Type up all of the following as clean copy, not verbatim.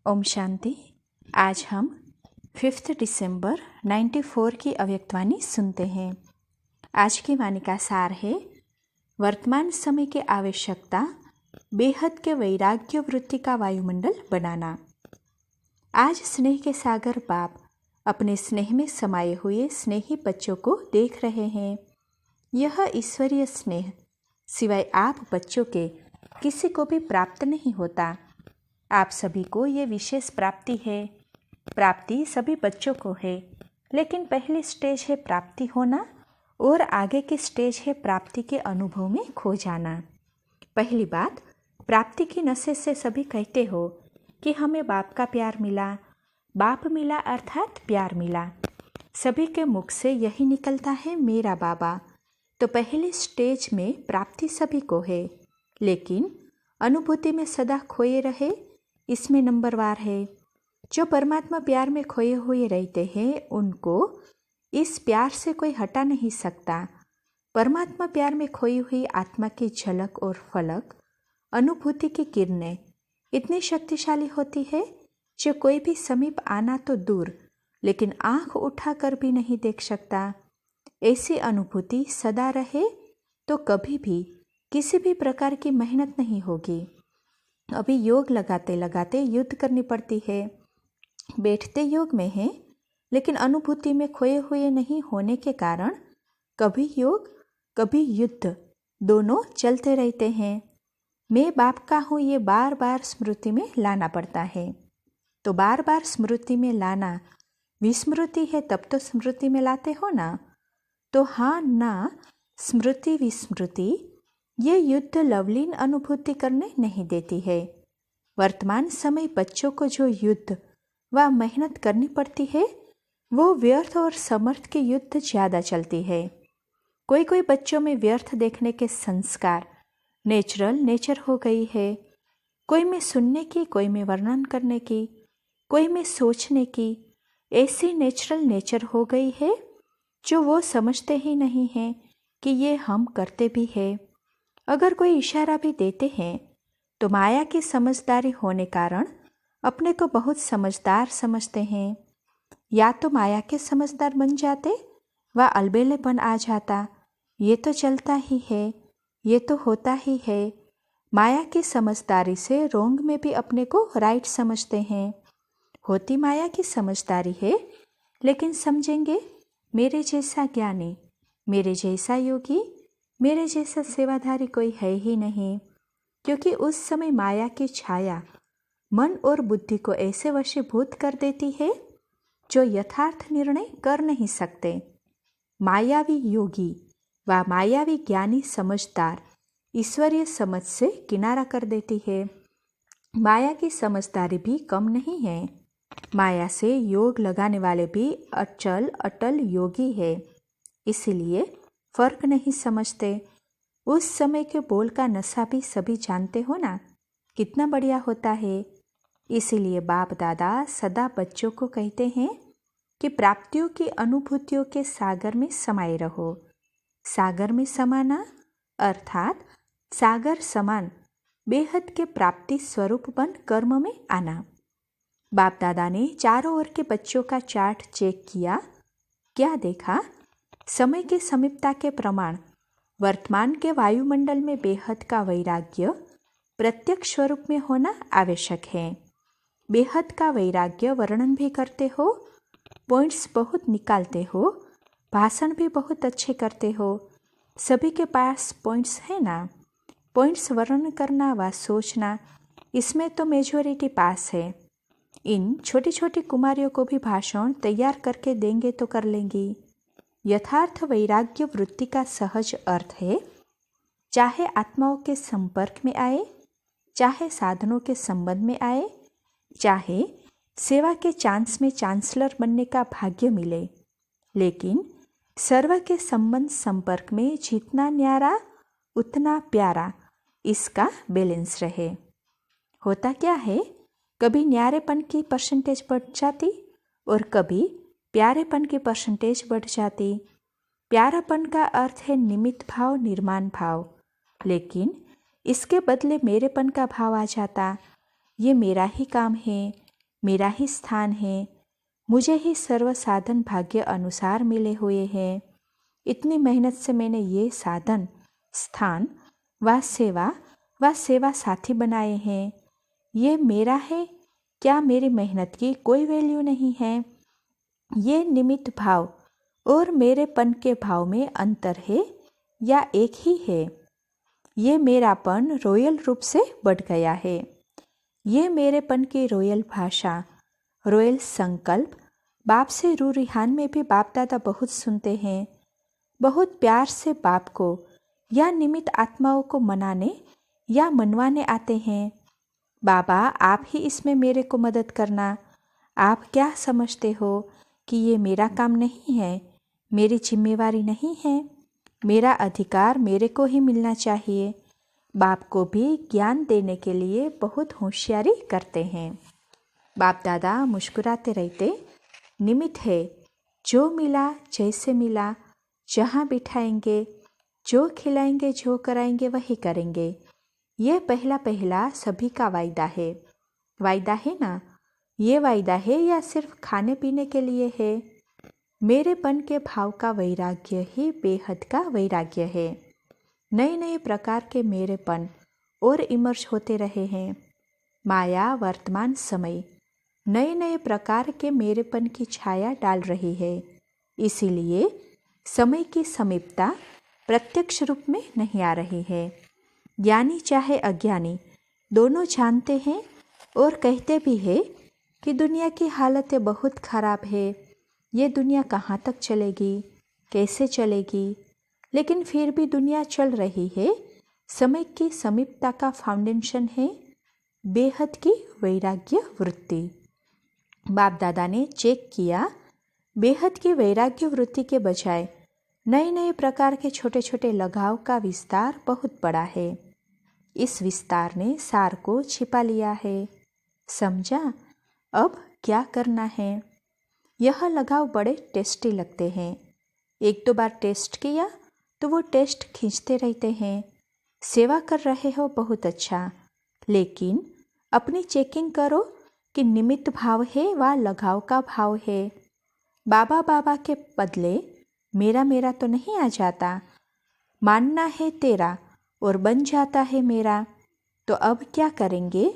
ओम शांति। आज हम 5 दिसंबर 94 की अव्यक्तवाणी सुनते हैं। आज की वाणी का सार है, वर्तमान समय की आवश्यकता बेहद के वैराग्य वृत्ति का वायुमंडल बनाना। आज स्नेह के सागर बाप अपने स्नेह में समाये हुए स्नेही बच्चों को देख रहे हैं। यह ईश्वरीय स्नेह सिवाय आप बच्चों के किसी को भी प्राप्त नहीं होता। आप सभी को ये विशेष प्राप्ति है। प्राप्ति सभी बच्चों को है, लेकिन पहली स्टेज है प्राप्ति होना और आगे की स्टेज है प्राप्ति के अनुभव में खो जाना। पहली बात, प्राप्ति की नशे से सभी कहते हो कि हमें बाप का प्यार मिला, बाप मिला अर्थात प्यार मिला। सभी के मुख से यही निकलता है, मेरा बाबा। तो पहली स्टेज में प्राप्ति सभी को है, लेकिन अनुभूति में सदा खोए रहे, इसमें नंबरवार है। जो परमात्मा प्यार में खोए हुए रहते हैं, उनको इस प्यार से कोई हटा नहीं सकता। परमात्मा प्यार में खोई हुई आत्मा की झलक और फलक, अनुभूति की किरणें इतनी शक्तिशाली होती है, जो कोई भी समीप आना तो दूर, लेकिन आंख उठाकर भी नहीं देख सकता। ऐसी अनुभूति सदा रहे तो कभी भी किसी भी प्रकार की मेहनत नहीं होगी। अभी योग लगाते लगाते युद्ध करनी पड़ती है। बैठते योग में हैं, लेकिन अनुभूति में खोए हुए नहीं होने के कारण कभी योग कभी युद्ध दोनों चलते रहते हैं। मैं बाप का हूँ, ये बार बार स्मृति में लाना पड़ता है। तो बार बार स्मृति में लाना विस्मृति है, तब तो स्मृति में लाते हो ना। तो हाँ ना, स्मृति विस्मृति ये युद्ध लवलीन अनुभूति करने नहीं देती है। वर्तमान समय बच्चों को जो युद्ध व मेहनत करनी पड़ती है, वो व्यर्थ और समर्थ के युद्ध ज़्यादा चलती है। कोई कोई बच्चों में व्यर्थ देखने के संस्कार नेचुरल नेचर हो गई है। कोई में सुनने की, कोई में वर्णन करने की, कोई में सोचने की, ऐसी नेचुरल नेचर हो गई है जो वो समझते ही नहीं हैं कि ये हम करते भी हैं। अगर कोई इशारा भी देते हैं तो माया की समझदारी होने कारण अपने को बहुत समझदार समझते हैं। या तो माया के समझदार बन जाते व अलबेलेपन आ जाता, ये तो चलता ही है, ये तो होता ही है। माया की समझदारी से रोंग में भी अपने को राइट समझते हैं। होती माया की समझदारी है, लेकिन समझेंगे मेरे जैसा ज्ञानी, मेरे जैसा योगी, मेरे जैसा सेवाधारी कोई है ही नहीं। क्योंकि उस समय माया की छाया मन और बुद्धि को ऐसे वशीभूत कर देती है जो यथार्थ निर्णय कर नहीं सकते। मायावी योगी व मायावी ज्ञानी समझदार ईश्वरीय समझ से किनारा कर देती है। माया की समझदारी भी कम नहीं है। माया से योग लगाने वाले भी अचल अटल योगी है, इसीलिए फर्क नहीं समझते। उस समय के बोल का नशा भी सभी जानते हो ना, कितना बढ़िया होता है। इसीलिए बाप दादा सदा बच्चों को कहते हैं कि प्राप्तियों की अनुभूतियों के सागर में समाये रहो। सागर में समाना अर्थात सागर समान बेहद के प्राप्ति स्वरूप बन कर्म में आना। बाप दादा ने चारों ओर के बच्चों का चार्ट चेक किया। क्या देखा? समय की समीपता के प्रमाण वर्तमान के वायुमंडल में बेहद का वैराग्य प्रत्यक्ष स्वरूप में होना आवश्यक है। बेहद का वैराग्य वर्णन भी करते हो, पॉइंट्स बहुत निकालते हो, भाषण भी बहुत अच्छे करते हो। सभी के पास पॉइंट्स है ना। पॉइंट्स वर्णन करना व सोचना, इसमें तो मेजॉरिटी पास है। इन छोटी छोटी कुमारियों को भी भाषण तैयार करके देंगे तो कर लेंगी। यथार्थ वैराग्य वृत्ति का सहज अर्थ है, चाहे आत्माओं के संपर्क में आए, चाहे साधनों के संबंध में आए, चाहे सेवा के चांस में चांसलर बनने का भाग्य मिले, लेकिन सर्व के संबंध संपर्क में जितना न्यारा उतना प्यारा, इसका बैलेंस रहे। होता क्या है, कभी न्यारेपन की परसेंटेज बढ़ जाती और कभी प्यारेपन की परसेंटेज बढ़ जाती। प्यारापन का अर्थ है निमित्त भाव, निर्माण भाव, लेकिन इसके बदले मेरेपन का भाव आ जाता। ये मेरा ही काम है, मेरा ही स्थान है, मुझे ही सर्व साधन भाग्य अनुसार मिले हुए हैं। इतनी मेहनत से मैंने ये साधन, स्थान व सेवा साथी बनाए हैं। ये मेरा है, क्या मेरी मेहनत की कोई वैल्यू नहीं है? ये निमित्त भाव और मेरेपन के भाव में अंतर है या एक ही है? ये मेरापन रॉयल रूप से बढ़ गया है। ये मेरेपन की रॉयल भाषा, रॉयल संकल्प बाप से रू रिहान में भी बाप दादा बहुत सुनते हैं। बहुत प्यार से बाप को या निमित्त आत्माओं को मनाने या मनवाने आते हैं। बाबा, आप ही इसमें मेरे को मदद करना। आप क्या समझते हो कि ये मेरा काम नहीं है, मेरी जिम्मेवारी नहीं है, मेरा अधिकार मेरे को ही मिलना चाहिए। बाप को भी ज्ञान देने के लिए बहुत होशियारी करते हैं। बाप दादा मुस्कुराते रहते, निमित्त है, जो मिला जैसे मिला, जहाँ बिठाएंगे, जो खिलाएंगे, जो कराएंगे वही करेंगे। ये पहला पहला सभी का वायदा है। वायदा है ना? ये वायदा है या सिर्फ खाने पीने के लिए है? मेरेपन के भाव का वैराग्य ही बेहद का वैराग्य है। नए नए प्रकार के मेरेपन और इमर्ज होते रहे हैं। माया वर्तमान समय नए नए प्रकार के मेरेपन की छाया डाल रही है। इसीलिए समय की समीपता प्रत्यक्ष रूप में नहीं आ रही है। ज्ञानी चाहे अज्ञानी दोनों जानते हैं और कहते भी हैं कि दुनिया की हालतें बहुत खराब है, ये दुनिया कहाँ तक चलेगी, कैसे चलेगी, लेकिन फिर भी दुनिया चल रही है। समय की समीपता का फाउंडेशन है बेहद की वैराग्य वृत्ति। बाप दादा ने चेक किया, बेहद की वैराग्य वृत्ति के बजाय नए नए प्रकार के छोटे छोटे लगाव का विस्तार बहुत बड़ा है। इस विस्तार ने सार को छिपा लिया है। समझा? अब क्या करना है? यह लगाव बड़े टेस्टी लगते हैं। एक दो बार टेस्ट किया तो वो टेस्ट खींचते रहते हैं। सेवा कर रहे हो, बहुत अच्छा, लेकिन अपनी चेकिंग करो कि निमित्त भाव है व लगाव का भाव है। बाबा बाबा के बदले मेरा मेरा तो नहीं आ जाता। मानना है तेरा और बन जाता है मेरा। तो अब क्या करेंगे?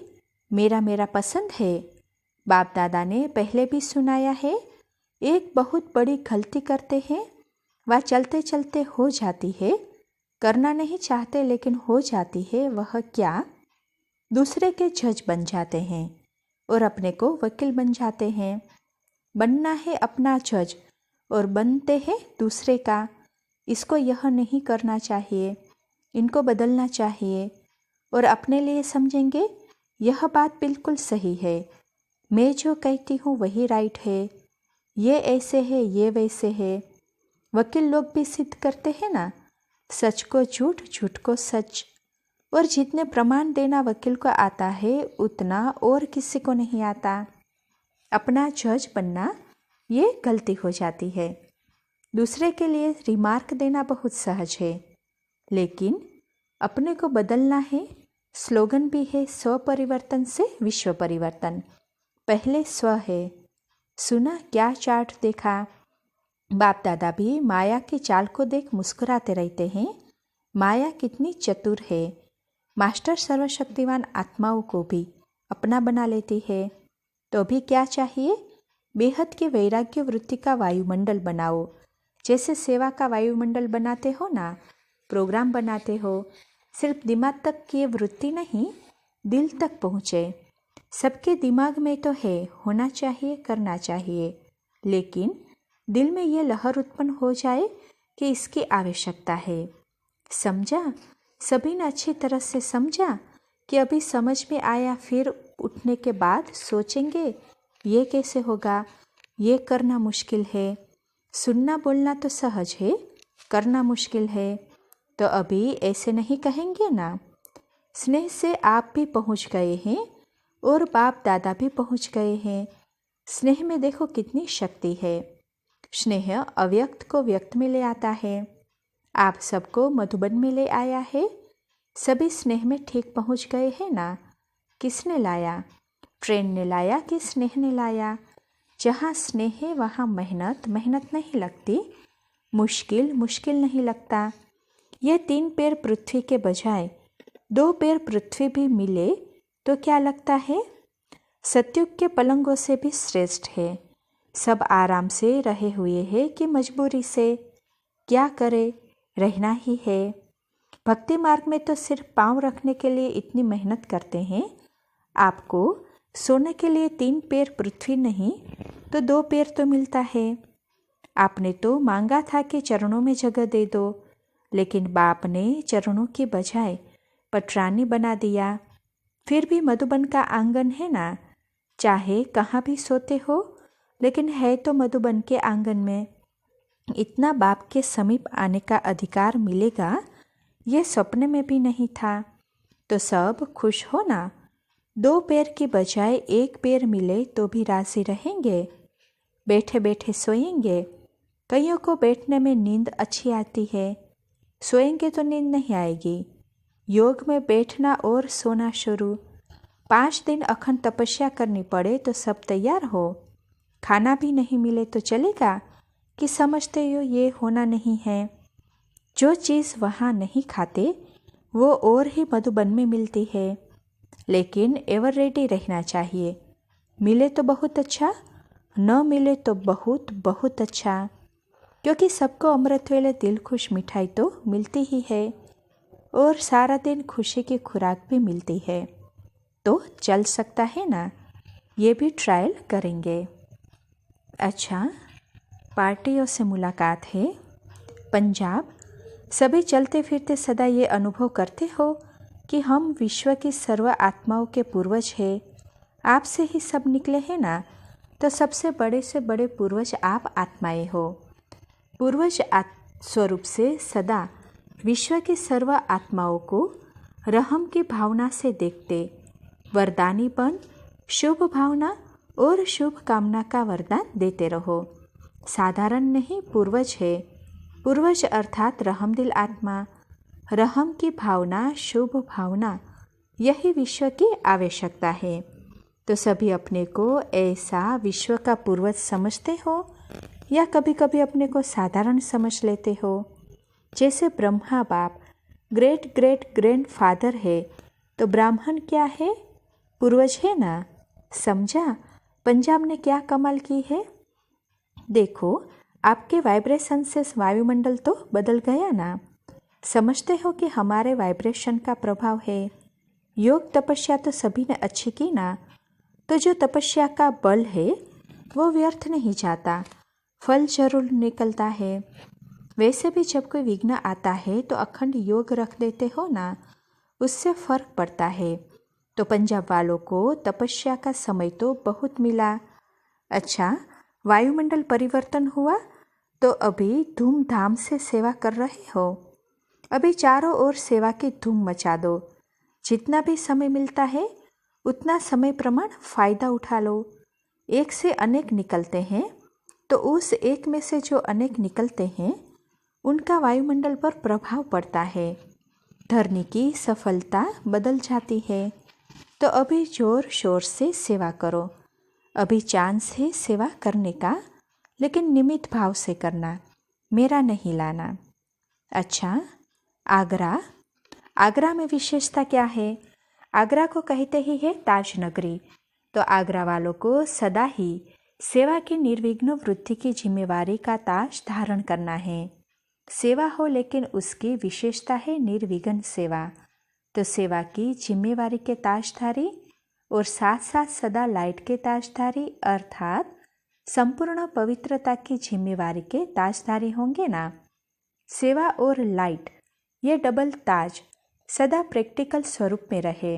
मेरा मेरा पसंद है। बाप दादा ने पहले भी सुनाया है, एक बहुत बड़ी गलती करते हैं, वह चलते चलते हो जाती है। करना नहीं चाहते लेकिन हो जाती है। वह क्या? दूसरे के जज बन जाते हैं और अपने को वकील बन जाते हैं। बनना है अपना जज और बनते हैं दूसरे का। इसको यह नहीं करना चाहिए, इनको बदलना चाहिए और अपने लिए समझेंगे यह बात बिल्कुल सही है, मैं जो कहती हूँ वही राइट है, ये ऐसे है, ये वैसे है। वकील लोग भी सिद्ध करते हैं ना, सच को झूठ, झूठ को सच। और जितने प्रमाण देना वकील को आता है उतना और किसी को नहीं आता। अपना जज बनना ये गलती हो जाती है। दूसरे के लिए रिमार्क देना बहुत सहज है, लेकिन अपने को बदलना है। स्लोगन भी है, स्व परिवर्तन से विश्व परिवर्तन। पहले स्व है। सुना क्या चार्ट देखा? बाप दादा भी माया की चाल को देख मुस्कुराते रहते हैं। माया कितनी चतुर है। मास्टर सर्वशक्तिवान आत्माओं को भी अपना बना लेती है। तो भी क्या चाहिए? बेहद के वैराग्य वृत्ति का वायुमंडल बनाओ। जैसे सेवा का वायुमंडल बनाते हो ना, प्रोग्राम बनाते हो, सिर्फ दिमाग तक की वृत्ति नहीं, दिल तक पहुँचे। सबके दिमाग में तो है, होना चाहिए, करना चाहिए, लेकिन दिल में ये लहर उत्पन्न हो जाए कि इसकी आवश्यकता है। समझा? सभी ने अच्छी तरह से समझा कि अभी समझ में आया, फिर उठने के बाद सोचेंगे ये कैसे होगा, ये करना मुश्किल है। सुनना बोलना तो सहज है, करना मुश्किल है। तो अभी ऐसे नहीं कहेंगे ना। स्नेह से आप भी पहुंच गए हैं और बाप दादा भी पहुंच गए हैं। स्नेह में देखो कितनी शक्ति है। स्नेह अव्यक्त को व्यक्त में ले आता है। आप सबको मधुबन में ले आया है। सभी स्नेह में ठीक पहुंच गए हैं ना। किसने लाया? ट्रेन ने लाया कि स्नेह ने लाया। जहाँ स्नेह है वहाँ मेहनत मेहनत नहीं लगती, मुश्किल मुश्किल नहीं लगता। ये 3 पैर पृथ्वी के बजाय 2 पैर पृथ्वी भी मिले तो क्या लगता है? सतयुग के पलंगों से भी श्रेष्ठ है। सब आराम से रहे हुए हैं कि मजबूरी से? क्या करे, रहना ही है। भक्ति मार्ग में तो सिर्फ पाँव रखने के लिए इतनी मेहनत करते हैं। आपको सोने के लिए 3 पैर पृथ्वी नहीं तो 2 पैर तो मिलता है। आपने तो मांगा था कि चरणों में जगह दे दो, लेकिन बाप ने चरणों के बजाय पटरानी बना दिया। फिर भी मधुबन का आंगन है ना, चाहे कहाँ भी सोते हो, लेकिन है तो मधुबन के आंगन में। इतना बाप के समीप आने का अधिकार मिलेगा, यह सपने में भी नहीं था। तो सब खुश हो ना? 2 पैर की बजाय 1 पैर मिले तो भी राजी रहेंगे? बैठे बैठे सोएंगे? कईयों को बैठने में नींद अच्छी आती है, सोएंगे तो नींद नहीं आएगी। योग में बैठना और सोना शुरू। 5 दिन अखंड तपस्या करनी पड़े तो सब तैयार हो। खाना भी नहीं मिले तो चलेगा कि समझते हो ये होना नहीं है? जो चीज़ वहाँ नहीं खाते वो और ही मधुबन में मिलती है। लेकिन एवर रेडी रहना चाहिए। मिले तो बहुत अच्छा, न मिले तो बहुत बहुत अच्छा, क्योंकि सबको अमृत वेले दिल खुश मिठाई तो मिलती ही है और सारा दिन खुशी की खुराक भी मिलती है। तो चल सकता है ना? ये भी ट्रायल करेंगे। अच्छा, पार्टियों से मुलाकात है। पंजाब। सभी चलते फिरते सदा ये अनुभव करते हो कि हम विश्व की सर्व आत्माओं के पूर्वज हैं। आपसे ही सब निकले हैं ना, तो सबसे बड़े से बड़े पूर्वज आप आत्माएं हो। पूर्वज स्वरूप से सदा विश्व की सर्व आत्माओं को रहम की भावना से देखते। वरदानी बन शुभ भावना और शुभ कामना का वरदान देते रहो। साधारण नहीं, पूर्वज है। पूर्वज अर्थात रहमदिल आत्मा। रहम की भावना, शुभ भावना, यही विश्व की आवश्यकता है। तो सभी अपने को ऐसा विश्व का पूर्वज समझते हो या कभी कभी अपने को साधारण समझ लेते हो? जैसे ब्रह्मा बाप ग्रेट ग्रेट ग्रैंडफादर है, तो ब्राह्मण क्या है? पूर्वज है ना। समझा पंजाब ने क्या कमाल की है? देखो, आपके वाइब्रेशन से वायुमंडल तो बदल गया ना। समझते हो कि हमारे वाइब्रेशन का प्रभाव है। योग तपस्या तो सभी ने अच्छी की ना, तो जो तपस्या का बल है वो व्यर्थ नहीं जाता, फल जरूर निकलता है। वैसे भी जब कोई विघ्न आता है तो अखंड योग रख देते हो ना, उससे फर्क पड़ता है। तो पंजाब वालों को तपस्या का समय तो बहुत मिला। अच्छा, वायुमंडल परिवर्तन हुआ तो अभी धूमधाम से सेवा कर रहे हो। अभी चारों ओर सेवा की धूम मचा दो। जितना भी समय मिलता है उतना समय प्रमाण फायदा उठा लो। एक से अनेक निकलते हैं, तो उस एक में से जो अनेक निकलते हैं उनका वायुमंडल पर प्रभाव पड़ता है। धरनी की सफलता बदल जाती है। तो अभी जोर शोर से सेवा करो। अभी चांस है सेवा करने का, लेकिन निमित्त भाव से करना, मेरा नहीं लाना। अच्छा, आगरा। आगरा में विशेषता क्या है? आगरा को कहते ही है ताज नगरी। तो आगरा वालों को सदा ही सेवा की निर्विघ्न वृद्धि की जिम्मेवारी का ताज धारण करना है। सेवा हो, लेकिन उसकी विशेषता है निर्विघ्न सेवा। तो सेवा की जिम्मेवारी के ताजधारी और साथ साथ सदा लाइट के ताजधारी अर्थात संपूर्ण पवित्रता की जिम्मेवारी के ताजधारी होंगे ना। सेवा और लाइट, ये डबल ताज सदा प्रैक्टिकल स्वरूप में रहे,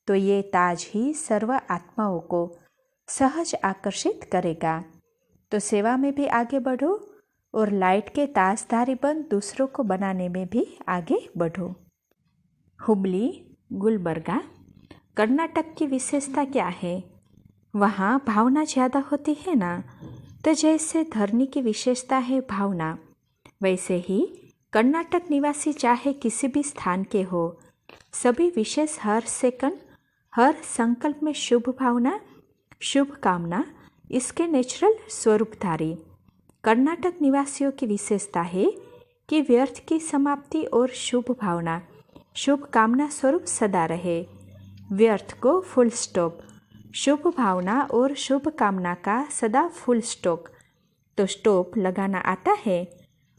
तो ये ताज ही सर्व आत्माओं को सहज आकर्षित करेगा। तो सेवा में भी आगे बढ़ो और लाइट के ताजधारी बन दूसरों को बनाने में भी आगे बढ़ो। हुबली, गुलबर्गा। कर्नाटक की विशेषता क्या है? वहाँ भावना ज़्यादा होती है ना। तो जैसे धरनी की विशेषता है भावना, वैसे ही कर्नाटक निवासी चाहे किसी भी स्थान के हो, सभी विशेष हर सेकंड हर संकल्प में शुभ भावना, शुभ कामना इसके नेचुरल स्वरूपधारी। कर्नाटक निवासियों की विशेषता है कि व्यर्थ की समाप्ति और शुभ भावना, शुभ कामना स्वरूप सदा रहे। व्यर्थ को फुल स्टॉप, शुभ भावना और शुभ कामना का सदा फुल स्टॉप। तो स्टॉप लगाना आता है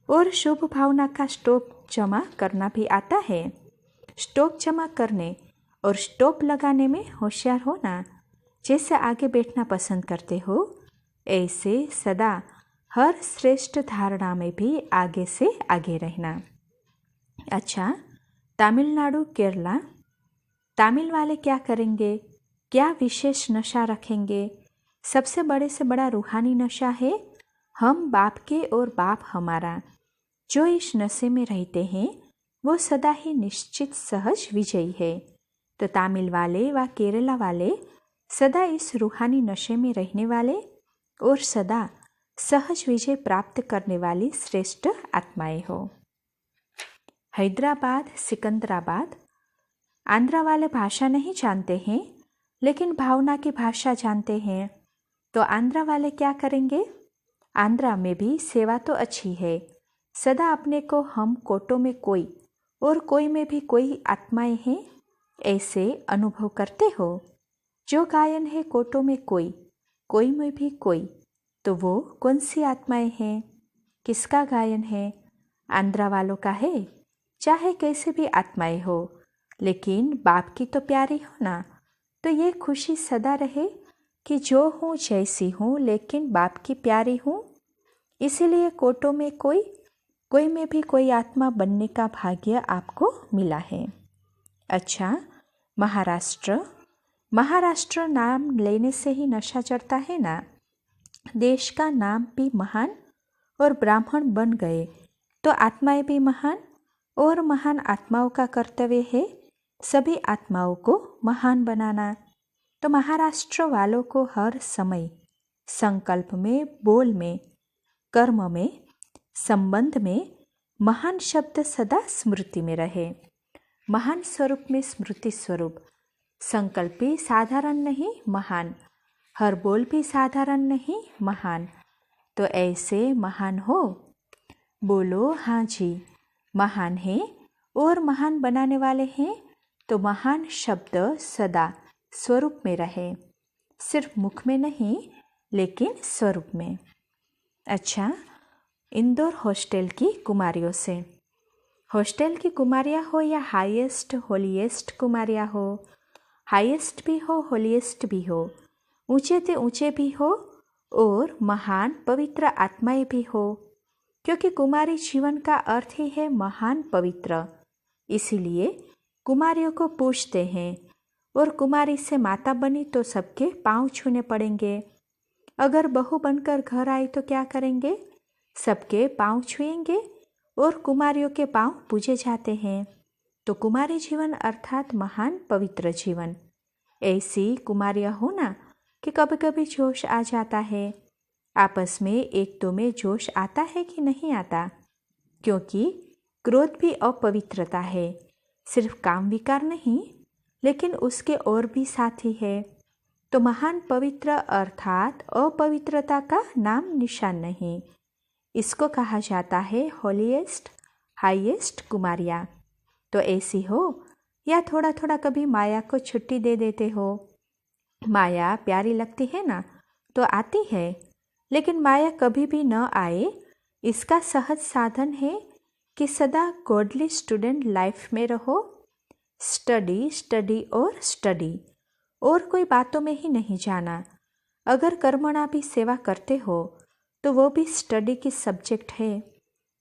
और शुभ भावना का स्टॉप जमा करना भी आता है। स्टॉप जमा करने और स्टॉप लगाने में होशियार होना। जैसे आगे बैठना पसंद करते हो, ऐसे सदा हर श्रेष्ठ धारणा में भी आगे से आगे रहना। अच्छा, तमिलनाडु, केरला, तमिल वाले क्या करेंगे? क्या विशेष नशा रखेंगे? सबसे बड़े से बड़ा रूहानी नशा है हम बाप के और बाप हमारा। जो इस नशे में रहते हैं वो सदा ही निश्चित सहज विजयी है। तो तमिल वाले व केरला वाले सदा इस रूहानी नशे में रहने वाले और सदा सहज विजय प्राप्त करने वाली श्रेष्ठ आत्माएं हो। हैदराबाद, सिकंदराबाद, आंध्रा वाले भाषा नहीं जानते हैं लेकिन भावना की भाषा जानते हैं। तो आंध्रा वाले क्या करेंगे? आंध्रा में भी सेवा तो अच्छी है। सदा अपने को हम कोटों में कोई और कोई में भी कोई आत्माएं हैं ऐसे अनुभव करते हो। जो गायन है कोटों में कोई में भी कोई, तो वो कौन सी आत्माएं हैं? किसका गायन है? आंध्रा वालों का है। चाहे कैसे भी आत्माएं हो, लेकिन बाप की तो प्यारी हो ना। तो ये खुशी सदा रहे कि जो हूँ जैसी हूँ लेकिन बाप की प्यारी हूँ। इसीलिए कोटों में कोई में भी कोई आत्मा बनने का भाग्य आपको मिला है। अच्छा, महाराष्ट्र नाम लेने से ही नशा चढ़ता है ना। देश का नाम भी महान और ब्राह्मण बन गए तो आत्माएं भी महान, और महान आत्माओं का कर्तव्य है सभी आत्माओं को महान बनाना। तो महाराष्ट्र वालों को हर समय संकल्प में, बोल में, कर्म में, संबंध में महान शब्द सदा स्मृति में रहे। महान स्वरूप में स्मृति स्वरूप। संकल्प भी साधारण नहीं, महान। हर बोल भी साधारण नहीं, महान। तो ऐसे महान हो। बोलो हाँ जी, महान है और महान बनाने वाले हैं। तो महान शब्द सदा स्वरूप में रहे, सिर्फ मुख में नहीं लेकिन स्वरूप में। अच्छा, इंदौर हॉस्टल की कुमारियों से। हॉस्टल की कुमारियाँ हो या हाईएस्ट होलीएस्ट कुमारियाँ हो, हाईएस्ट भी हो होलीएस्ट भी हो, ऊंचे से ऊंचे भी हो और महान पवित्र आत्माएं भी हो, क्योंकि कुमारी जीवन का अर्थ ही है महान पवित्र। इसीलिए कुमारियों को पूछते हैं, और कुमारी से माता बनी तो सबके पांव छूने पड़ेंगे। अगर बहू बनकर घर आई तो क्या करेंगे? सबके पांव छुएंगे और कुमारियों के पांव पूजे जाते हैं। तो कुमारी जीवन अर्थात महान पवित्र जीवन। ऐसी कुमारियाँ हो ना कि कभी कभी जोश आ जाता है। आपस में एक दो में जोश आता है कि नहीं आता? क्योंकि क्रोध भी अपवित्रता है, सिर्फ काम विकार नहीं लेकिन उसके और भी साथी है। तो महान पवित्र अर्थात अपवित्रता का नाम निशान नहीं। इसको कहा जाता है होलीएस्ट हाईएस्ट कुमारिया। तो ऐसी हो या थोड़ा थोड़ा कभी माया को छुट्टी दे देते हो। माया प्यारी लगती है ना तो आती है, लेकिन माया कभी भी न आए इसका सहज साधन है कि सदा गॉडली स्टूडेंट लाइफ में रहो। स्टडी स्टडी और स्टडी, और कोई बातों में ही नहीं जाना। अगर कर्मणा भी सेवा करते हो तो वो भी स्टडी की सब्जेक्ट है।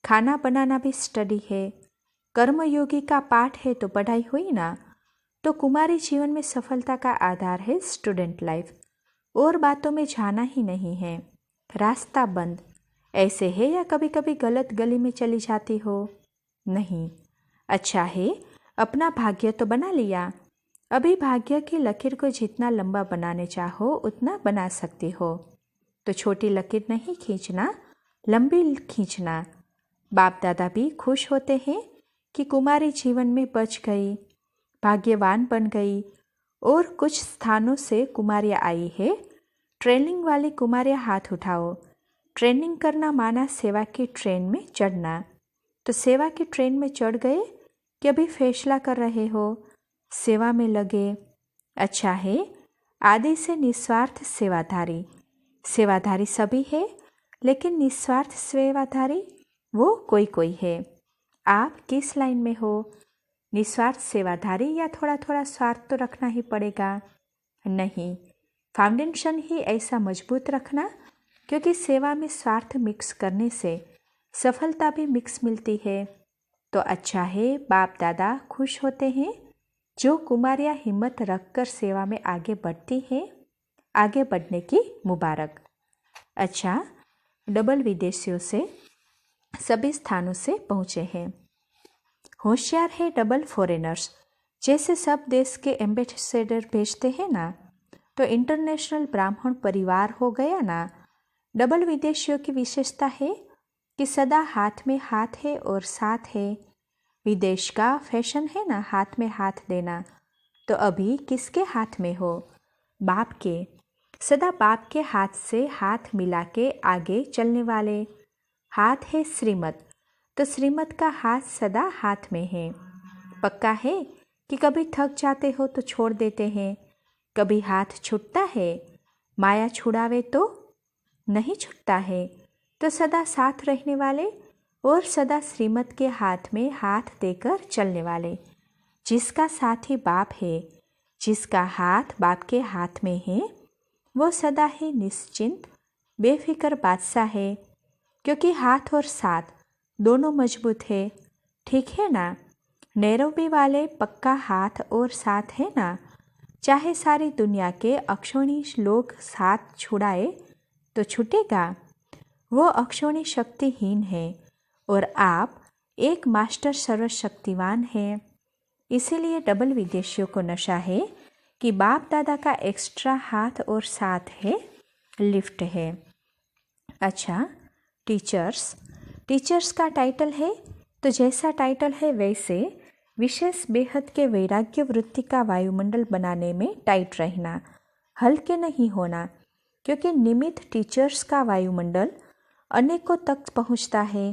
खाना बनाना भी स्टडी है। कर्मयोगी का पाठ है तो पढ़ाई हुई ना। तो कुमारी जीवन में सफलता का आधार है स्टूडेंट लाइफ, और बातों में जाना ही नहीं है। रास्ता बंद ऐसे है या कभी कभी गलत गली में चली जाती हो? नहीं। अच्छा है अपना भाग्य तो बना लिया। अभी भाग्य की लकीर को जितना लंबा बनाने चाहो उतना बना सकती हो। तो छोटी लकीर नहीं खींचना, लंबी खींचना। बाप दादा भी खुश होते हैं कि कुमारी जीवन में बच गई, भाग्यवान बन गई और कुछ स्थानों से कुमारियाँ आई है। ट्रेनिंग वाली कुमारियाँ हाथ उठाओ। ट्रेनिंग करना माना सेवा की ट्रेन में चढ़ना। तो सेवा की ट्रेन में चढ़ गए कि अभी फैसला कर रहे हो, सेवा में लगे? अच्छा है। आदि से निस्वार्थ सेवाधारी। सेवाधारी सभी है, लेकिन निस्वार्थ सेवाधारी वो कोई कोई है। आप किस लाइन में हो? निस्वार्थ सेवाधारी या थोड़ा थोड़ा स्वार्थ तो रखना ही पड़ेगा? नहीं, फाउंडेशन ही ऐसा मजबूत रखना, क्योंकि सेवा में स्वार्थ मिक्स करने से सफलता भी मिक्स मिलती है। तो अच्छा है, बाप दादा खुश होते हैं जो कुमारियाँ हिम्मत रखकर सेवा में आगे बढ़ती हैं। आगे बढ़ने की मुबारक। अच्छा, डबल विदेशियों से सभी स्थानों से पहुँचे हैं। होशियार है डबल फॉरेनर्स। जैसे सब देश के एम्बेसडर भेजते हैं ना, तो इंटरनेशनल ब्राह्मण परिवार हो गया ना। डबल विदेशियों की विशेषता है कि सदा हाथ में हाथ है और साथ है। विदेश का फैशन है ना हाथ में हाथ देना, तो अभी किसके हाथ में हो? बाप के। सदा बाप के हाथ से हाथ मिला के आगे चलने वाले। हाथ है श्रीमत, तो श्रीमत का हाथ सदा हाथ में है। पक्का है कि कभी थक जाते हो तो छोड़ देते हैं, कभी हाथ छूटता है। माया छुड़ावे तो नहीं छूटता है। तो सदा साथ रहने वाले और सदा श्रीमत के हाथ में हाथ देकर चलने वाले। जिसका साथी बाप है, जिसका हाथ बाप के हाथ में है, वो सदा ही निश्चिंत बेफिक्र बादशाह है, क्योंकि हाथ और साथ दोनों मजबूत है। ठीक है ना? नैरोबी वाले पक्का हाथ और साथ है ना। चाहे सारी दुनिया के अक्षोणी लोग साथ छुड़ाए तो छूटेगा। वो अक्षोणी शक्तिहीन है और आप एक मास्टर सर्वशक्तिवान हैं। इसीलिए डबल विदेशियों को नशा है कि बाप दादा का एक्स्ट्रा हाथ और साथ है, लिफ्ट है। अच्छा, टीचर्स का टाइटल है, तो जैसा टाइटल है वैसे विशेष बेहद के वैराग्य वृत्ति का वायुमंडल बनाने में टाइट रहना, हल्के नहीं होना, क्योंकि निमित्त टीचर्स का वायुमंडल अनेकों तक पहुंचता है।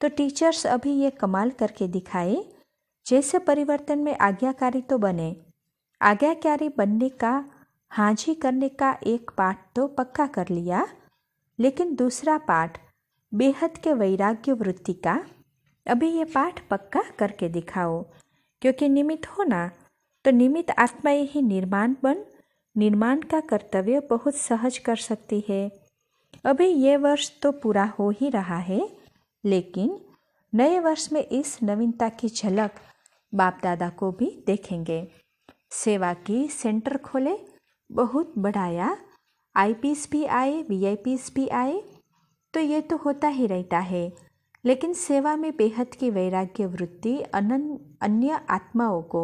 तो टीचर्स अभी ये कमाल करके दिखाए, जैसे परिवर्तन में आज्ञाकारी तो बने। आज्ञाकारी बनने का, हाजी करने का एक पाठ तो पक्का कर लिया, लेकिन दूसरा पाठ बेहद के वैराग्य वृत्ति का अभी ये पाठ पक्का करके दिखाओ। क्योंकि निमित्त हो ना, तो निमित्त आत्माएं ही निर्माण का कर्तव्य बहुत सहज कर सकती है। अभी ये वर्ष तो पूरा हो ही रहा है, लेकिन नए वर्ष में इस नवीनता की झलक बाप दादा को भी देखेंगे। सेवा की सेंटर खोले, बहुत बढ़ाया, आईपीएस भी आए, वीआईपीएस भी आए, तो ये तो होता ही रहता है। लेकिन सेवा में बेहद की वैराग्य वृत्ति अन्य आत्माओं को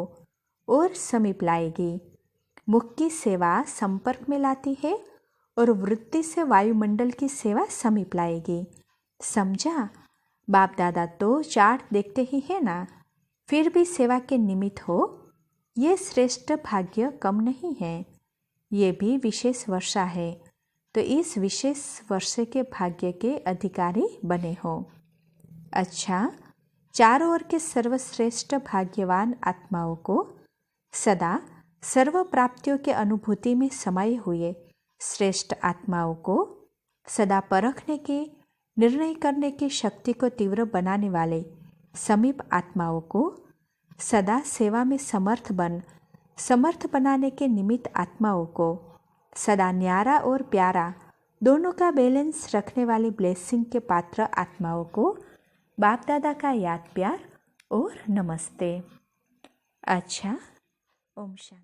और समीप लाएगी। मुख की सेवा संपर्क में लाती है और वृत्ति से वायुमंडल की सेवा समीप लाएगी। समझा? बाप दादा तो चार्ट देखते ही है ना, फिर भी सेवा के निमित्त हो, ये श्रेष्ठ भाग्य कम नहीं है। ये भी विशेष वर्षा है, तो इस विशेष वर्षे के भाग्य के अधिकारी बने हो। अच्छा, चारों ओर के सर्वश्रेष्ठ भाग्यवान आत्माओं को सदा सर्व प्राप्तियों के अनुभूति में समाये हुए श्रेष्ठ आत्माओं को सदा परखने की, निर्णय करने की शक्ति को तीव्र बनाने वाले समीप आत्माओं को सदा सेवा में समर्थ बनाने के निमित्त आत्माओं को सदा न्यारा और प्यारा दोनों का बैलेंस रखने वाली ब्लेसिंग के पात्र आत्माओं को बाप दादा का याद प्यार और नमस्ते। अच्छा, ओम शांति।